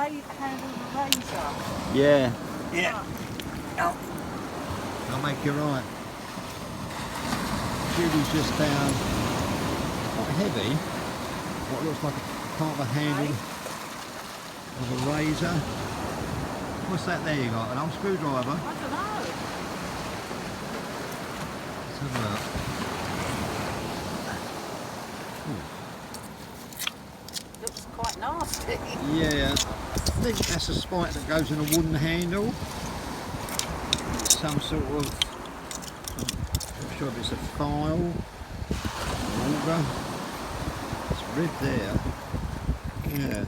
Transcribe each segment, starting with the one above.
handled razor. Yeah. Yeah. Oh. I'll make you right. Judy's just found quite heavy, what looks like a part of a handle of a razor. What's that there you got? An old screwdriver? I don't know. Let's have a look. Looks quite nasty. Yeah, I think that's a spike that goes in a wooden handle. Some sort of, I'm not sure if it's a file, auger. It's red there. Yeah.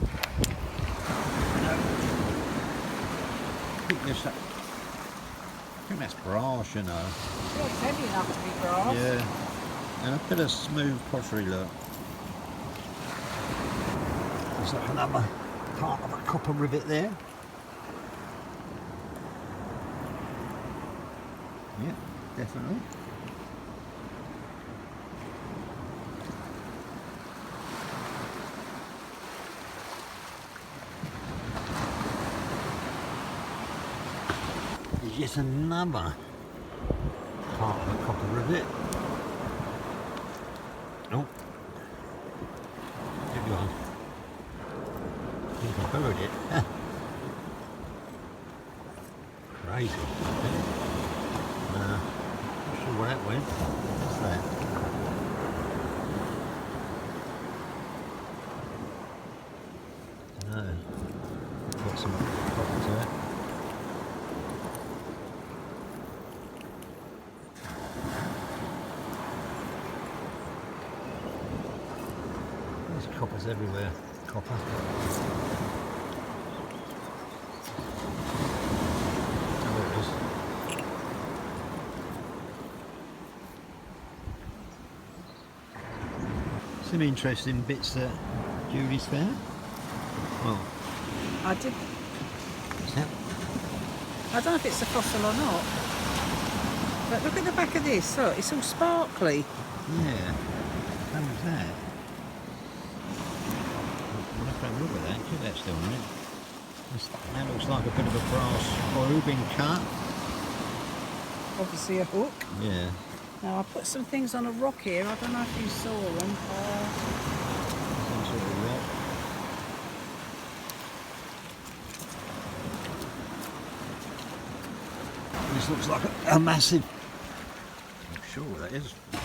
I think that's brass, you know. Yeah, it's heavy enough to be brass. Yeah. And a bit of smooth pottery, look. There's like another part of a copper rivet there. Yeah, definitely. There's yet another part of a copper rivet. Oh, there we are. I think I buried it. Crazy. Not sure where that went. What's that? No. Got some copper to it. There's coppers everywhere. Copper. Some interesting bits that Judy's found. Well, I did. what's that? I don't know if it's a fossil or not. But look at the back of this. Look, it's all sparkly. Yeah. How was that? We'll have to have a look at that. Keep that still on it. That looks like a bit of a brass screw being cut. Obviously a hook. Yeah. Now I put some things on a rock here. I don't know if you saw them. Some sort of rock. This looks like a massive. I'm sure that is. I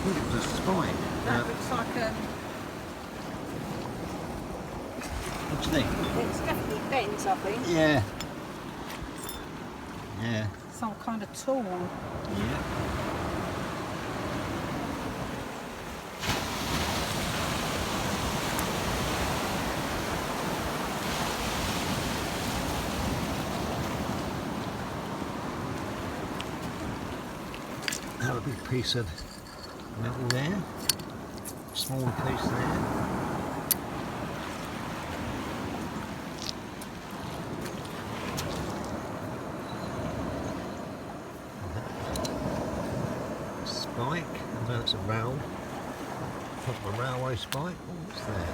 thought it was a spike. That looks like a. What do you think? It's definitely bent, I think. Yeah. Yeah. Some kind of tool. Yeah. Another big piece of metal there. Small piece there. Spike, and that's a rail, top of a railway spike. Oh, what's that?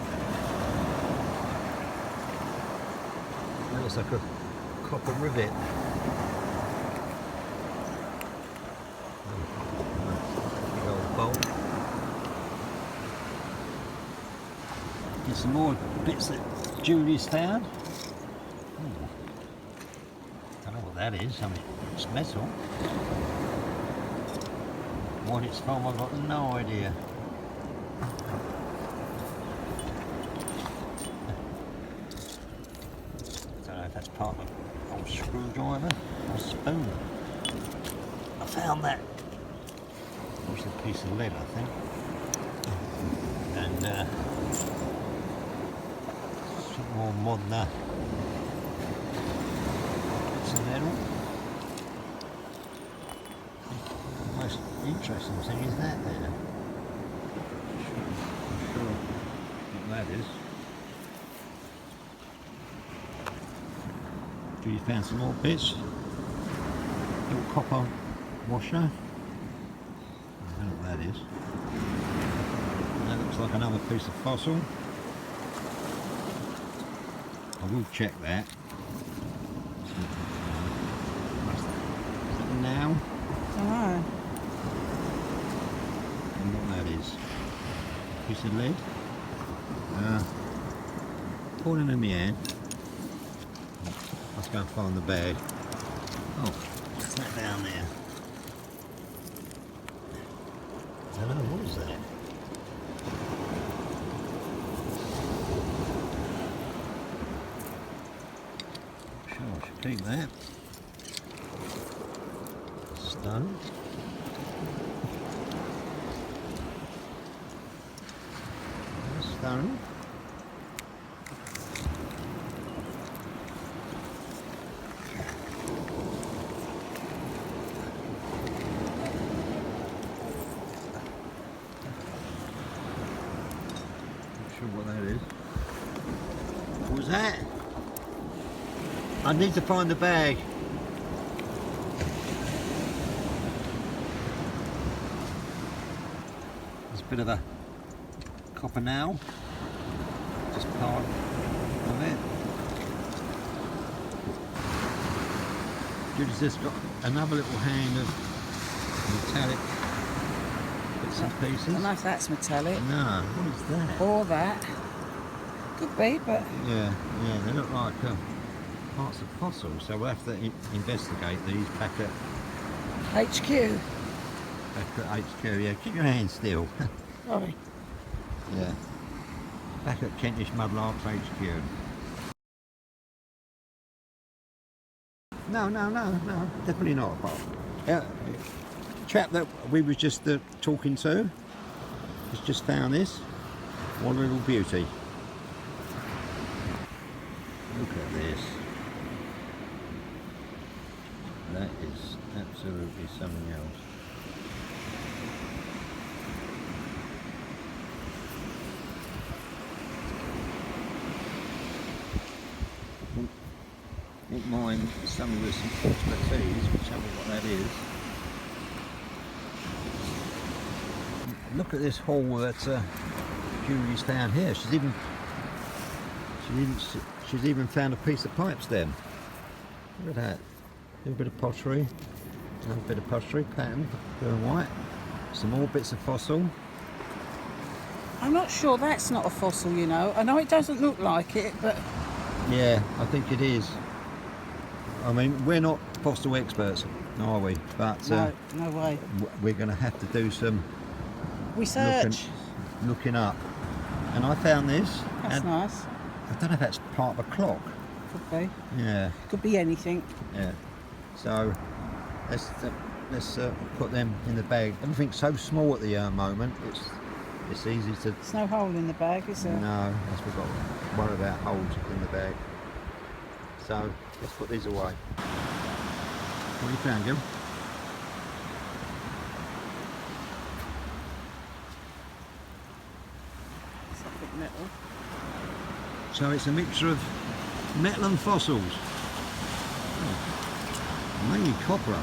That looks like a copper rivet. Big old bolt. There's some more bits that Julie's found. Ooh. Don't know what that is. I mean, it's metal. What it's from, I've got no idea. Don't know if that's part of an old screwdriver or spoon. I found that. It was a piece of lead, I think. And some more modern bits of metal. Most interesting thing is that there. I'm sure what that is. You found some more bits. Little copper washer. I don't know what that is. That looks like another piece of fossil. I will check that. Is that now? I don't know. And what that is? Piece of lead. Pulling in my hand. Let's go and find the bag. Oh, what's that down there? I don't know, what is that? Sure, I should keep that. Stone. Stone. What that is. What was that? I need to find the bag. There's a bit of a copper nail. Just part of it. Judy's just got another little hand of metallic bits and I pieces. don't know if that's metallic. No, what is that? Or that. Could be, but... Yeah, they look like parts of fossils, so we'll have to investigate these back at HQ. HQ. Yeah, keep your hands still. Sorry. Yeah, back at Kentish Mudlarks HQ. No, definitely not. Chap that we was just talking to has just found this. What a little beauty. Look at this. That is absolutely something else. Wouldn't mind something with some expertise, which tell me what that is. Look at this hole that Julie's found here. She's even found a piece of pipe stem. Look at that. A little bit of pottery. Another bit of pottery, pattern, blue and white. Some more bits of fossil. I'm not sure that's not a fossil, you know. I know it doesn't look like it, but... Yeah, I think it is. I mean, we're not fossil experts, are we? But no way. We're going to have to do some Research. Looking up. And I found this. That's nice. I don't know if that's part of a clock. Could be. Yeah. Could be anything. Yeah. So let's put them in the bag. Everything's so small at the moment. It's easy to. There's no hole in the bag, is there? No, that's we've got to worry about holes in the bag. So let's put these away. What have you found, Gil? Something metal. So it's a mixture of metal and fossils. Oh, mainly copper.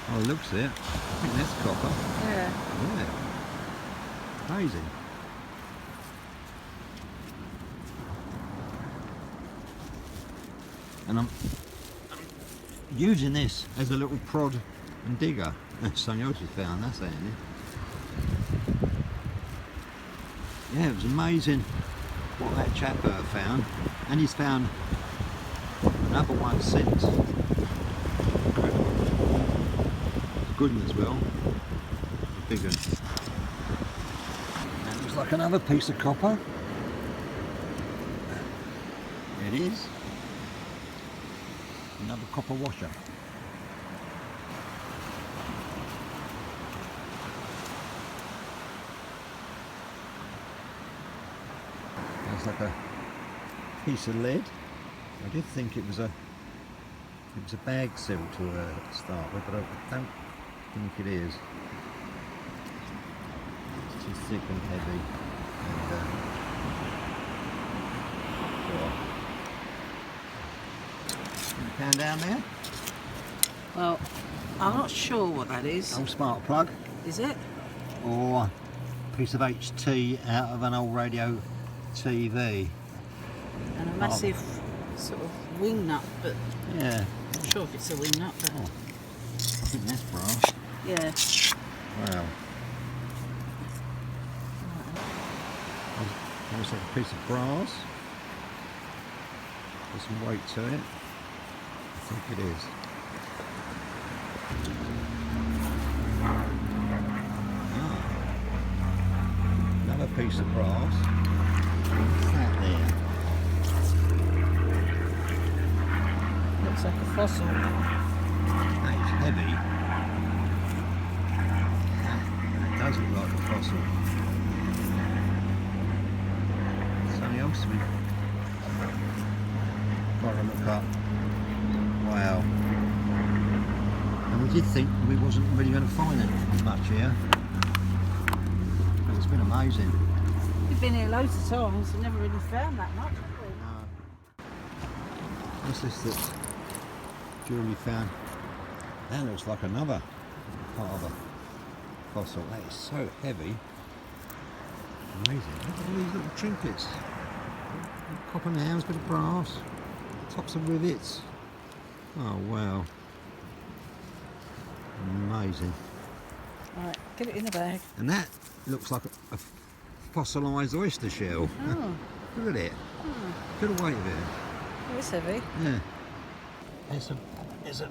Oh, it looks it. I think that's copper. Yeah. Yeah. Crazy. And I'm using this as a little prod and digger. That's something else you found, that's handy. Yeah, it was amazing what that chap found, and he's found another one since. Good one as well, a big one. And it looks like another piece of copper. It is. Another copper washer. There's like a piece of lead. I did think it was a bag seal to start with, but I don't think it is. It's too thick and heavy. And can down there. Well, I'm not sure what that is. Old spark plug. Is it? Or a piece of HT out of an old radio TV. An massive sort of wing nut, but Yeah. I'm not sure if it's a wing nut. But Oh, I think that's brass. yeah. Wow. Almost like a piece of brass. There's some weight to it. I think it is. Ah. Another piece of brass. What's that there? Looks like a fossil. That is heavy. That does look like a fossil. Something else to be. Gotta look up. Wow. And we did think we wasn't really going to find anything much here. But it's been amazing. We've been here loads of times and never really found that much, have we? What's this that Julie found? That looks like another part of a fossil. That is so heavy. Amazing. Look at all these little trinkets. Copper nails, bit of brass, tops of rivets. Oh wow. Amazing. Right, get it in the bag. And that looks like a fossilised oyster shell. Oh. Look at it. Look at the weight of it. Oh, it's heavy. Yeah. There's a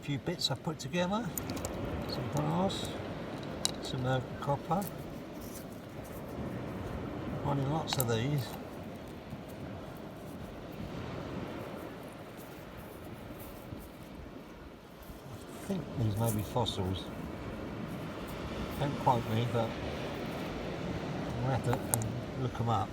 few bits I put together. Some brass, some copper. Finding lots of these. I think these may be fossils. Don't quote me, but we'll have to look them up.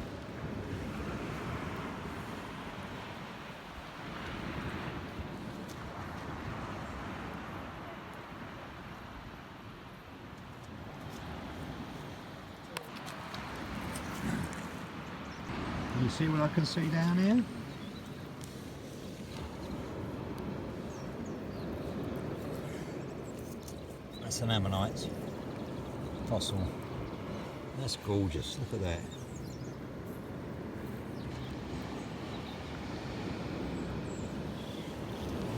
Can you see what I can see down here? That's an ammonite fossil. That's gorgeous, look at that.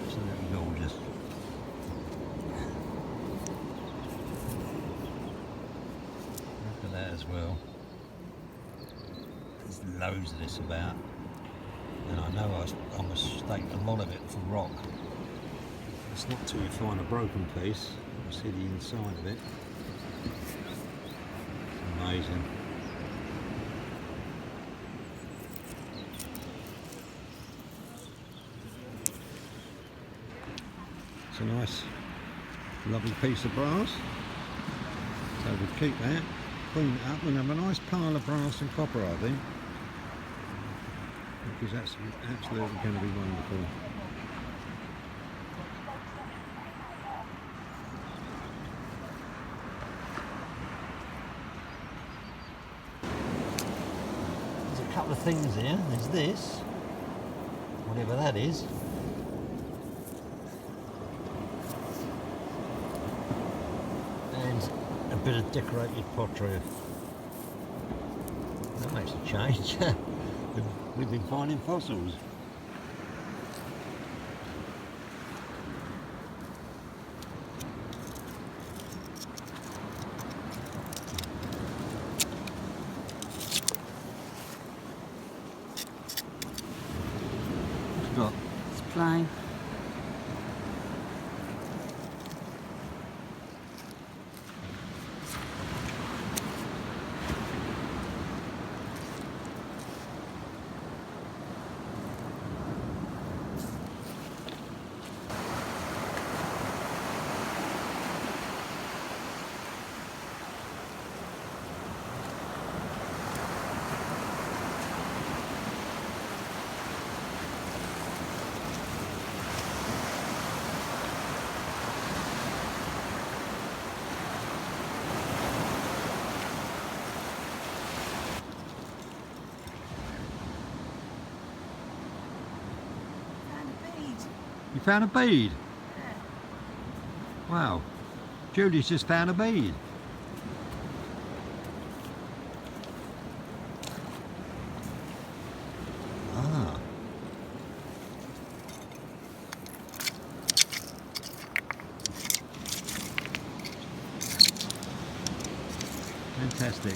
Absolutely gorgeous. Look at that as well. There's loads of this about. And I know I mistaked a lot of it for rock. It's not till you find a broken piece. You see the inside of it. It's amazing. It's a nice, lovely piece of brass. So we'll keep that, clean it up, and have a nice pile of brass and copper, I think. Which is absolutely going to be wonderful. A couple of things here. There's this, whatever that is. And a bit of decorated pottery. That makes a change. We've been finding fossils. It's plain. You found a bead? Yeah. Wow. Julie's just found a bead. Ah. fantastic.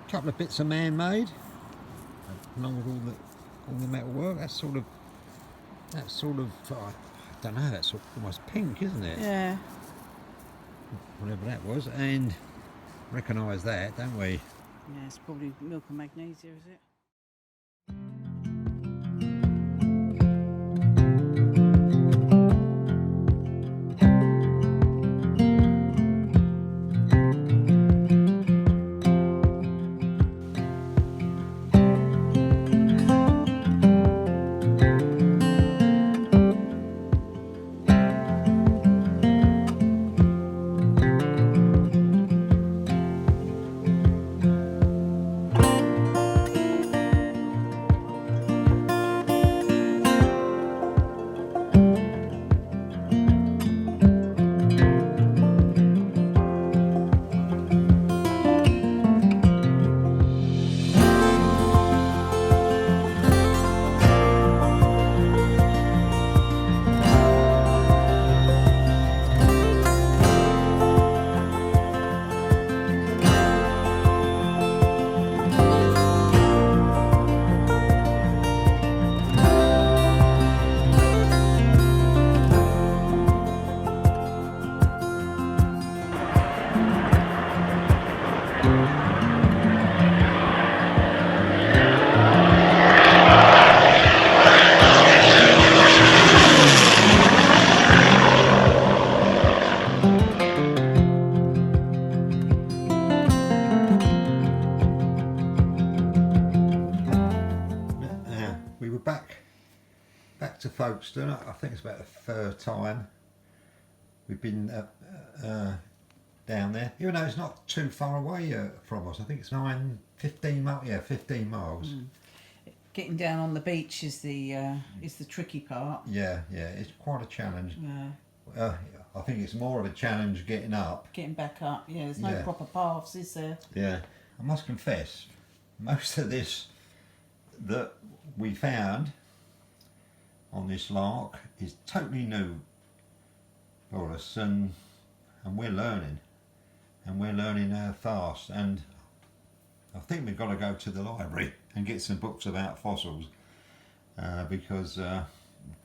Couple of bits of man-made, along with all the metal work. That's sort of I don't know. That's almost pink, isn't it? Yeah. Whatever that was, and recognise that, don't we? Yeah, it's probably milk and magnesia, is it? We were back to Folkestone. I think it's about the third time we've been down there. Even though it's not too far away from us. I think it's 15 miles. Yeah, 15 miles. Getting down on the beach is the tricky part. Yeah, it's quite a challenge. Yeah. I think it's more of a challenge getting up. Getting back up. Yeah, there's no proper paths, is there? Yeah, I must confess, most of this that we found on this lark is totally new for us, and we're learning fast, and I think we've got to go to the library and get some books about fossils because I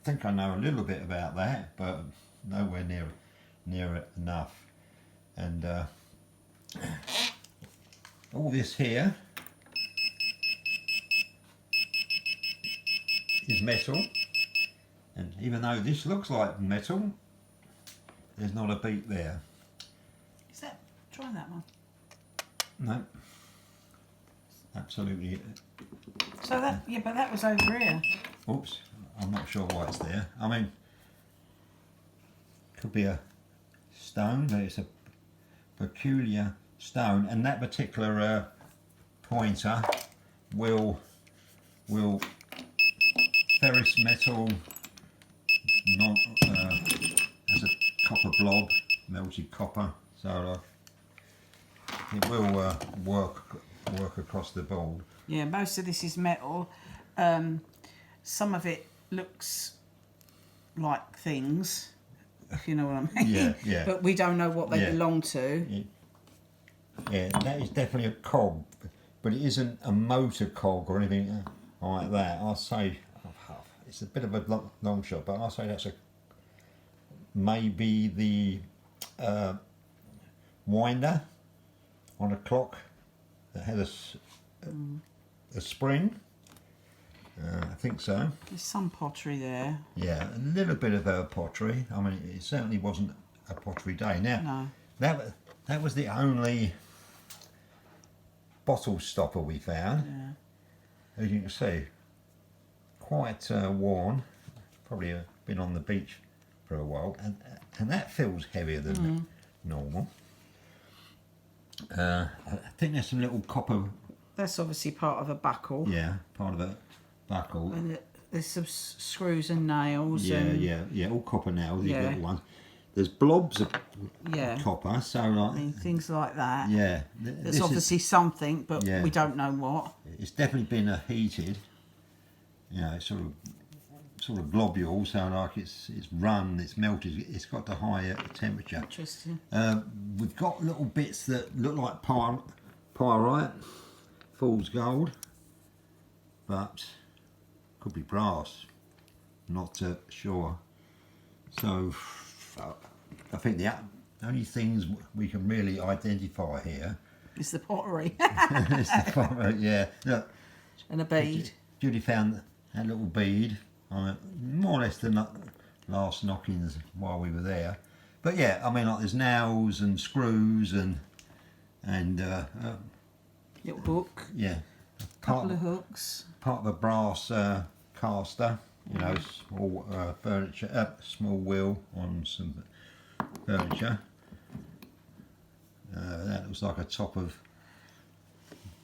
think I know a little bit about that, but nowhere near it enough. And all this here is metal, and even though this looks like metal, there's not a beat there. Is that? Try that one. No, absolutely. So that, yeah, but that was over here. Oops, I'm not sure why it's there. I mean, could be a stone, but it's a peculiar stone, and that particular pointer will ferrous metal as a copper blob, melted copper, so it will work across the board. Yeah, most of this is metal. Some of it looks like things, if you know what I mean. Yeah. But we don't know what they belong to. Yeah, that is definitely a cog, but it isn't a motor cog or anything like that. I'll say it's a bit of a long shot, but I'll say that's maybe the winder on a clock that had a spring. I think so. There's some pottery there. Yeah, a little bit of pottery. I mean, it certainly wasn't a pottery day. Now, that was the only bottle stopper we found. Yeah. As you can see, quite worn. Probably been on the beach for a while, and that feels heavier than normal. I think there's some little copper. That's obviously part of a buckle. Yeah, part of a buckle. And there's some screws and nails. Yeah, and, yeah, all copper nails. These Yeah. little ones. There's blobs of Yeah. copper, so I like mean, things like that. yeah, There's obviously something, but Yeah. we don't know what. it's definitely been heated. You know, it's sort of globule, so like it's run, it's melted, it's got the higher temperature. Interesting. We've got little bits that look like pyrite, fool's gold, but could be brass. Not sure. So I think the only things we can really identify here It's the pottery is the pyrite. Yeah, look, and a bead. Judy found that little bead, more or less the last knockings while we were there. But yeah, I mean, like there's nails and screws and Little hook. yeah, Couple of hooks. part of a brass caster. You know, small furniture, small wheel on some furniture. That looks like a top of.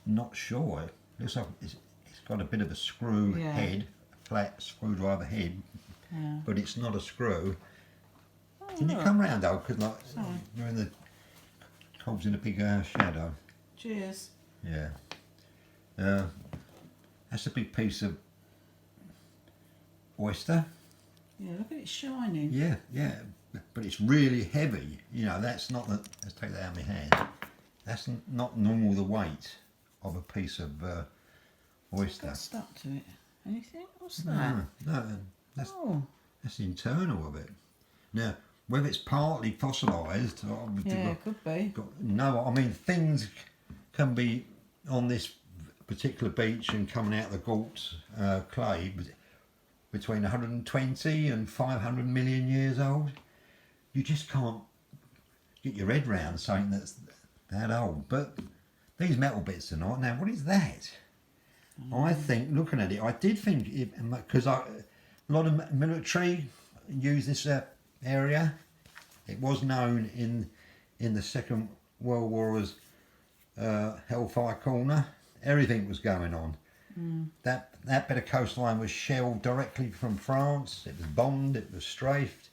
Not sure. It looks like it's got a bit of a screw Yeah. head, a flat screwdriver head, Yeah. but it's not a screw. Oh, Can you look. come round, though? Because like Sorry. you're in the Cobb's in a big shadow. Cheers. Yeah. That's a big piece of oyster. Yeah, look at it shining. Yeah, yeah. But it's really heavy. You know, that's not the. Let's take that out of my hand. That's not normal the weight of a piece of oyster. Got stuck to it. Anything? What's that? No, that's Oh, the internal of it. Now, whether it's partly fossilised, yeah, could be. no, I mean things can be on this particular beach and coming out of the Galt clay between 120 and 500 million years old. You just can't get your head round something that's that old. But these metal bits are not. Now, what is that? I think, looking at it, I did think, because a lot of military use this area. It was known in the Second World War as Hellfire Corner. Everything was going on. That bit of coastline was shelled directly from France. It was bombed, it was strafed.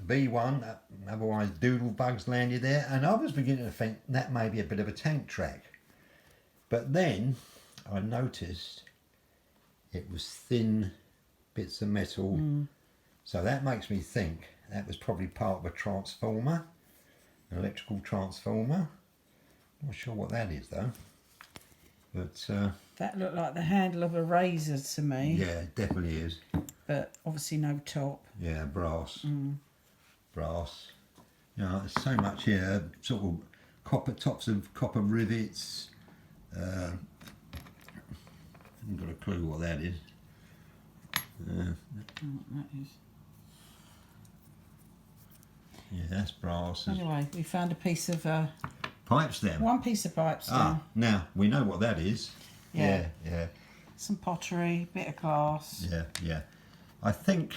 B1, otherwise doodle bugs landed there, and I was beginning to think that may be a bit of a tank track. But then I noticed it was thin bits of metal, so that makes me think that was probably part of a transformer, an electrical transformer. Not sure what that is though. But That looked like the handle of a razor to me. yeah, it definitely is. But obviously no top. Yeah, brass. Brass. You know, there's so much here. Sort of copper tops of copper rivets. Haven't got a clue what that is. That is. Yeah, that's brass. There's Anyway, we found a piece of pipe stem. one piece of pipe stem. Ah, now we know what that is. Yeah. Yeah, Some pottery, bit of glass. yeah, yeah. I think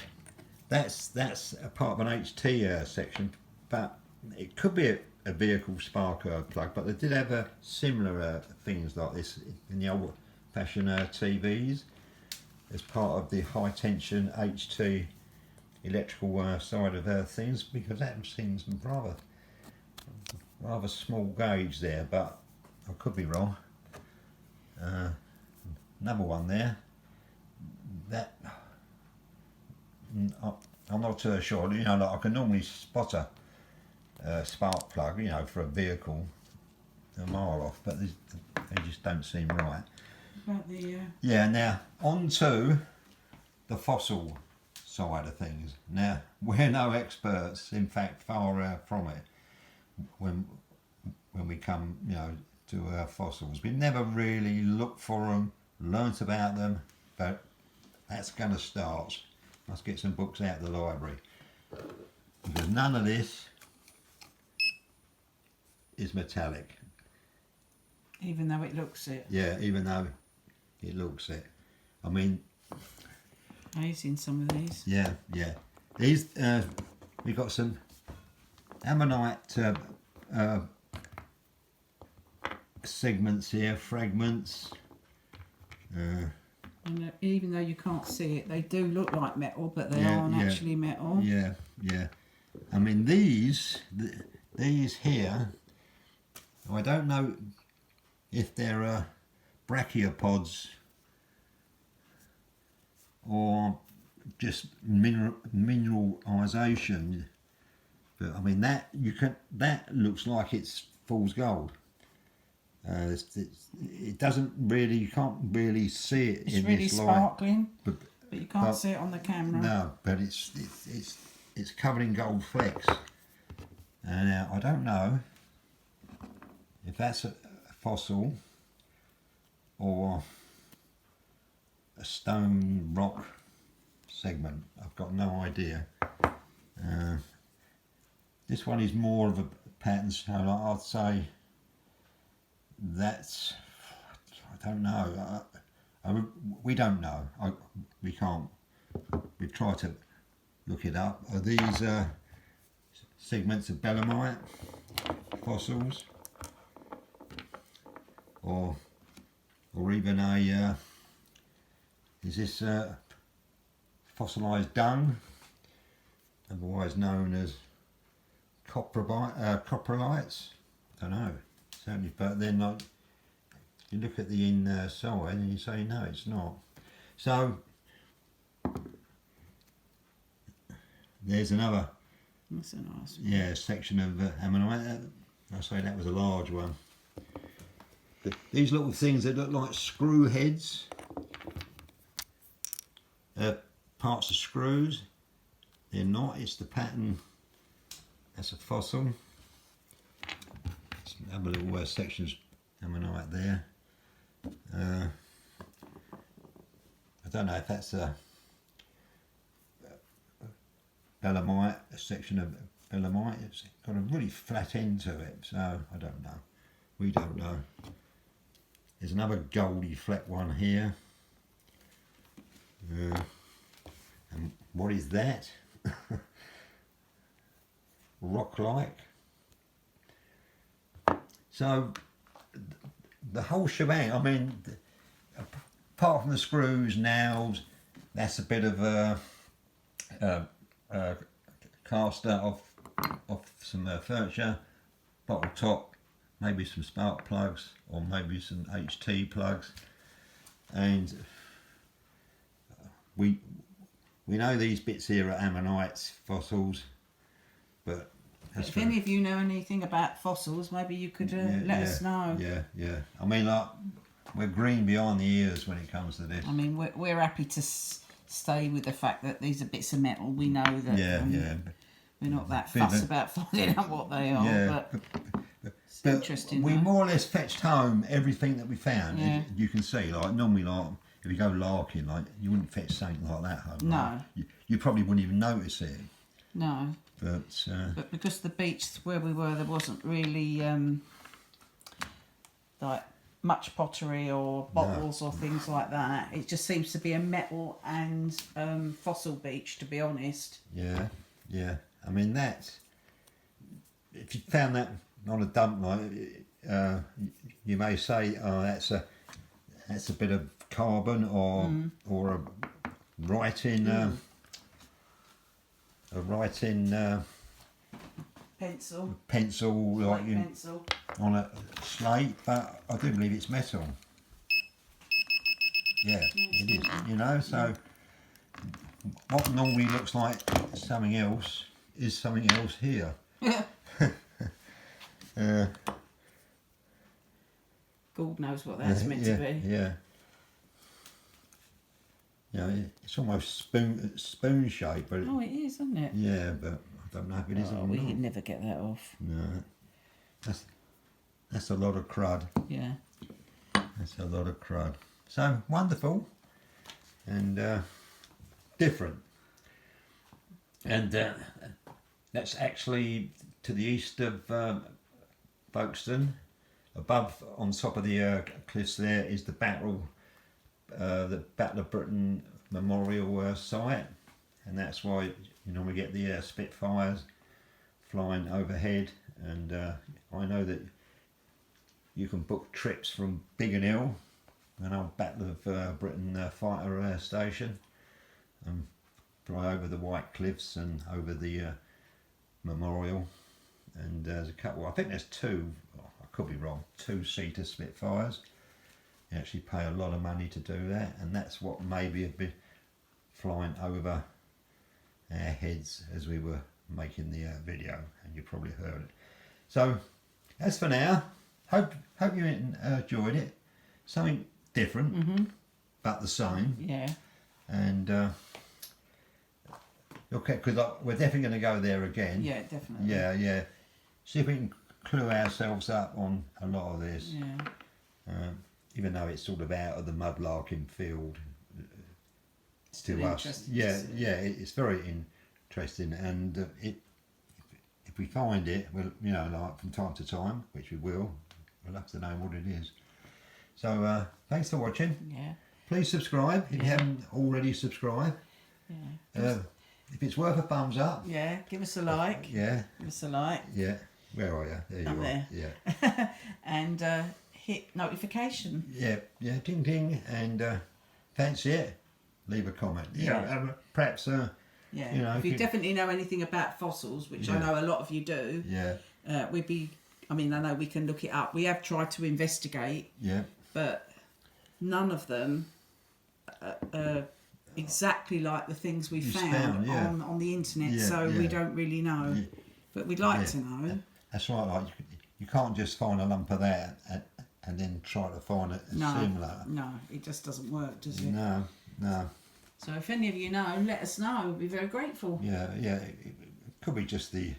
that's a part of an HT section, but it could be a vehicle spark plug. But they did have similar things like this in the old-fashioned TVs as part of the high-tension HT electrical side of things, because that seems rather small gauge there, but I could be wrong. Another one there. That I'm not sure. You know, like I can normally spot a spark plug, you know, for a vehicle a mile off, but they just don't seem right. About the Yeah. Now on to the fossil side of things. Now we're no experts, in fact, far from it. When we come, you know, to fossils, we never really looked for them, learnt about them, but that's going to start. Must get some books out of the library, because none of this is metallic. Even though it looks it. Yeah, even though it looks it. I mean, Amazing, some of these. yeah, yeah. These we got some ammonite segments here, fragments. And even though you can't see it, they do look like metal, but they Yeah, aren't yeah. actually metal. Yeah, yeah. I mean these here, I don't know if they're brachiopods or just mineralization, but I mean that looks like it's fool's gold. It doesn't really, you can't really see it It's in really this light. sparkling, But you can't see it on the camera. no, but it's covered in gold flecks. And now I don't know if that's a fossil or a stone rock segment. I've got no idea. This one is more of a pattern, so I'd say that's, I don't know. We don't know. We can't. We've tried to look it up. Are these segments of belemnite fossils, or even a is this fossilized dung, otherwise known as coprolites? I don't know. Certainly, but then like you look at the inside and you say no, it's not. So there's another. That's a nice one. Yeah, section of ammonite. I say that was a large one. These little things that look like screw heads, parts of screws. They're not. It's the pattern. That's a fossil. Some other little sections ammonite there. I don't know if that's a belemnite, a section of belemnite. It's got a really flat end to it, so I don't know. We don't know. There's another goldy flat one here. And what is that? Rock-like. So the whole shebang, I mean, apart from the screws, nails, that's a bit of a caster off some furniture, bottle top, maybe some spark plugs or maybe some HT plugs, and we know these bits here are ammonites, fossils, but If any of you know anything about fossils, maybe you could let us know. Yeah. I mean, like, we're green behind the ears when it comes to this. I mean, we're happy to stay with the fact that these are bits of metal. We know that. We're not that fussed about finding out what they are, but it's interesting. We more or less fetched home everything that we found. Yeah. You can see, like, normally, like, if you go larking, like, you wouldn't fetch something like that home. No. Right? You probably wouldn't even notice it. No. But because the beach where we were, there wasn't really like much pottery or bottles or things like that. It just seems to be a metal and fossil beach, to be honest. Yeah. I mean, that's, if you found that on a dump, like, you may say, oh, that's a bit of carbon or a writing. A writing pencil, like pencil on a slate, but I do believe it's metal. Yeah, it is. You know, so what normally looks like something else is something else here. God knows what that's meant to be. Yeah. Yeah, it's almost spoon shaped, but Oh, it is, isn't it? yeah, but I don't know if it is or not. We could never get that off. No, that's a lot of crud. Yeah. That's a lot of crud. So wonderful and different, and that's actually to the east of Folkestone. Above, on top of the cliffs there, is the Battle of Britain Memorial site, and that's why you normally get the Spitfires flying overhead. And I know that you can book trips from Biggin Hill, an old Battle of Britain fighter station, and fly over the White Cliffs and over the memorial. And there's a couple, I think there's two, I could be wrong, 2-seater Spitfires. You actually pay a lot of money to do that, and that's what maybe a bit flying over our heads as we were making the video, and you probably heard it. So as for now, hope you enjoyed it. Something different, but the same. Yeah. And okay, because we're definitely going to go there again. Yeah, definitely. Yeah. See if we can clue ourselves up on a lot of this. Yeah. Even though it's sort of out of the mudlarking field Still to us. interesting Yeah, to see. yeah, it's very interesting, and if we find it, well, you know, like from time to time, which we will, we'll have to know what it is. So thanks for watching. Yeah. Please subscribe if you haven't already subscribed. Yeah. If it's worth a thumbs up. Yeah. Give us a like. Yeah. Give us a like. Yeah. Where are you? There you Up are. there. Yeah. And hit notification. Yeah. Ding ding. And fancy it, leave a comment. Yeah. Perhaps. Yeah. You know, if you definitely know anything about fossils, which I know a lot of you do. Yeah. We'd be. I mean, I know we can look it up. We have tried to investigate. Yeah. But none of them are exactly like the things we found on the internet, so we don't really know. Yeah. But we'd like to know. That's right, like you can't just find a lump of that and then try to find it similar. No, it just doesn't work, does it? No. So if any of you know, let us know. We'd be very grateful. Yeah, it could be just the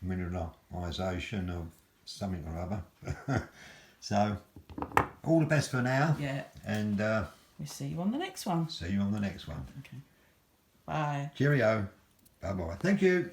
mineralisation of something or other. So, all the best for now. Yeah. And we'll see you on the next one. See you on the next one. Okay. Bye. Cheerio. Bye-bye. Thank you.